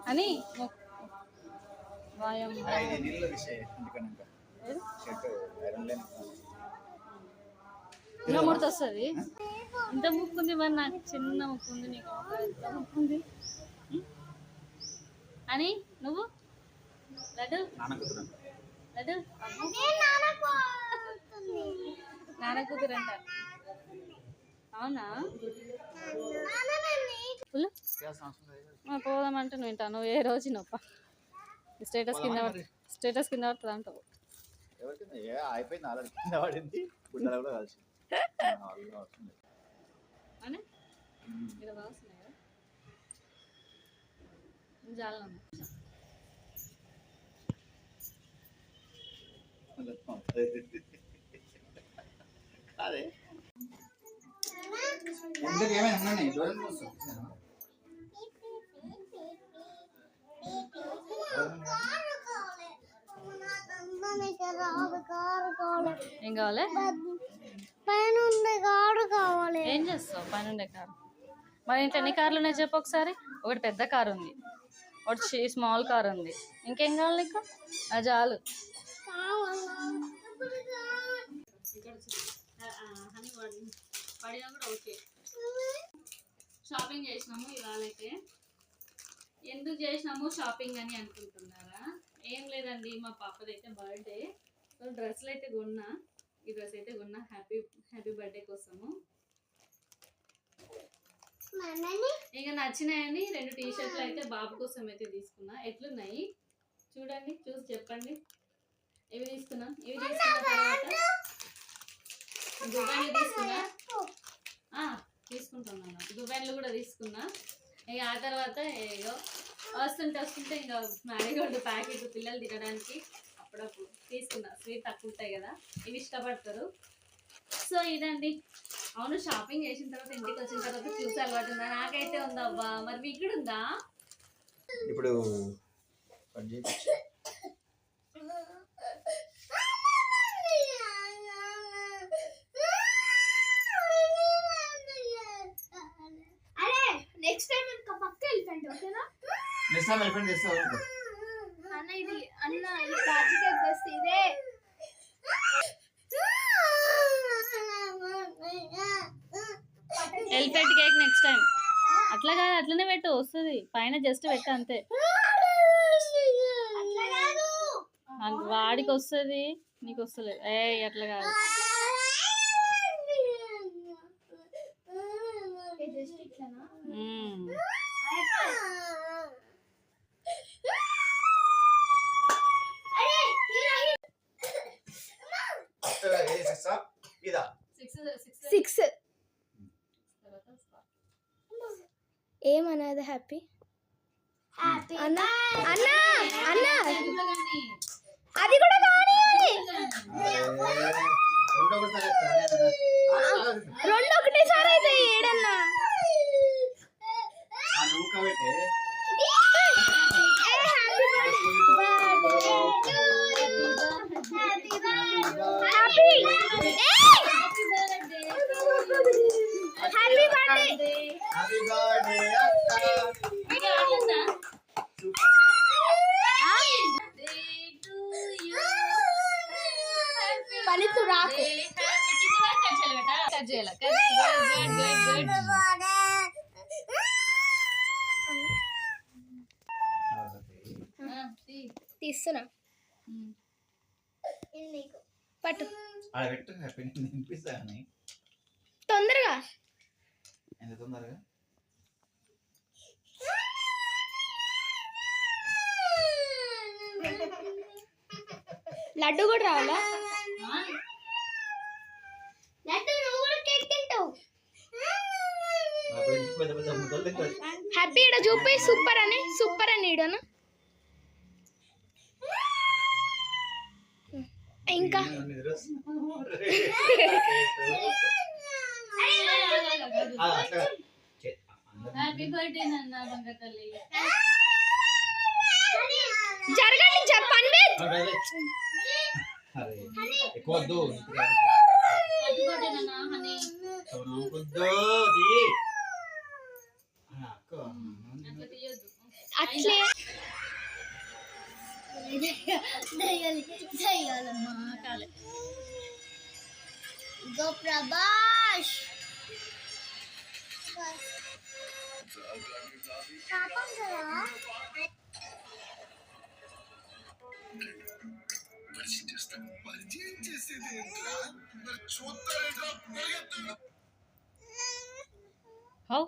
అని ఇంకా ముడత వస్తుంది. ఇంత ముక్కు ఉంది మరి, నాకు చిన్న ముక్కు ఉంది, నీకు ఎంత ముక్కు ఉంది అని. నువ్వు లడ్డు లడ్డు నాన్న కూతురంట. అవునా? పోదామంటే నువ్వు వింటా. నువ్వు ఏ రోజు నొప్ప స్టేటస్ కింద పడుతుంది అంటావు. ఏం కావాలి? ఏం చేస్తావు పైన ఉండే కారు? మరి ఇంట్లో ఎన్ని కార్లు ఉన్నాయి చెప్పు ఒకసారి. ఒకటి పెద్ద కారు ఉంది, ఒకటి స్మాల్ కార్ ఉంది, ఇంకేం కావాలి నీకు? అది చాలు. పడినా కూడా ఓకే. షాపింగ్ చేసినాము ఇవాళ అయితే. ఎందుకు చేసినాము షాపింగ్ అని అనుకుంటున్నారా? ఏం లేదండి, మా పాపదైతే బర్త్డే. సో డ్రెస్సులు అయితే కొన్నా. ఈ డ్రెస్ అయితే కొన్నా హ్యాపీ బర్త్డే కోసము. ఇక నచ్చినాయని 2 టీషర్ట్లు అయితే బాబు కోసం అయితే తీసుకున్నా. ఎట్లున్నాయి చూడండి, చూసి చెప్పండి. ఇవి తీసుకున్నా తర్వాత దుబాయ్లు తీసుకుంటున్నాను. దుబాయ్లు కూడా తీసుకున్నా. ఇక ఆ తర్వాత ఏదో వస్తుంటే ఇంకా మ్యారీగోల్డ్ ప్యాకెట్ పిల్లలు తినడానికి అప్పుడప్పుడు తీసుకున్నా. స్వీట్ తక్కువ ఉంటాయి కదా, ఇవి ఇష్టపడతారు. సో ఇదండి. అవును, షాపింగ్ చేసిన తర్వాత ఇంటికి వచ్చిన తర్వాత చూసి అలవాటు ఉందా? నాకైతే ఉందబ్బా. మరి మీకు కూడా ఉందా? ఇప్పుడు నెక్స్ట్ టైం ఇంకా పక్క ఎలిఫెంట్ ఓకేనా? నెక్స్ట్ టైం ఎలిఫెంట్ చేస్తావు అన్న. ఇది కార్తీక బస్ ఇదే. Elephant cake next time. అట్లా కాదు, అట్లనే పెట్టు, వస్తుంది. పైన జస్ట్ పెట్టు అంతే. వాడికి వస్తుంది, నీకు వస్తలేదు. అట్లా కాదు. ఏమన్నది? హ్యాపీ అన్నా అన్నా అన్నా అది కూడా కానీ 2 ఒకటేసారి అయితే ఏడన్నా. పనితు రాకు తీస్తున్నా. పట్టు తొందరగా. లడ్డు కూడా రావాలా? హ్యాపీ ఇడ చూపి సూపర్ అని ఇడను. ఇంకా హ్యాపీ బర్త్డే నాన్న బంగతల్లి. జరగండి పండిత్. అట్లే అమ్మా, కాలే. గో ప్రభాష్ పాపం కదా హౌ